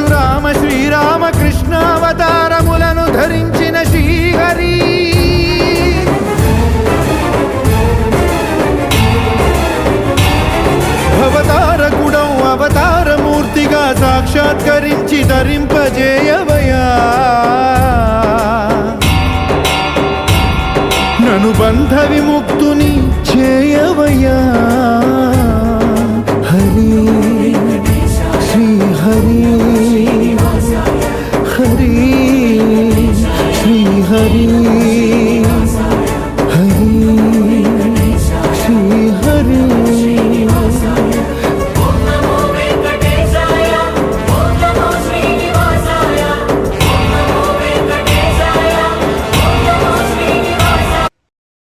పరశురామ శ్రీరామ కృష్ణావతారములను ధరించిన శ్రీహరి అవతారకుడం అవతారమూర్తిగా సాక్షాత్కరించి ధరింపజేయవయా నను బంధ విముక్తుని చేయవయా హరి శ్రీ హరి హరి శ్రీ హరి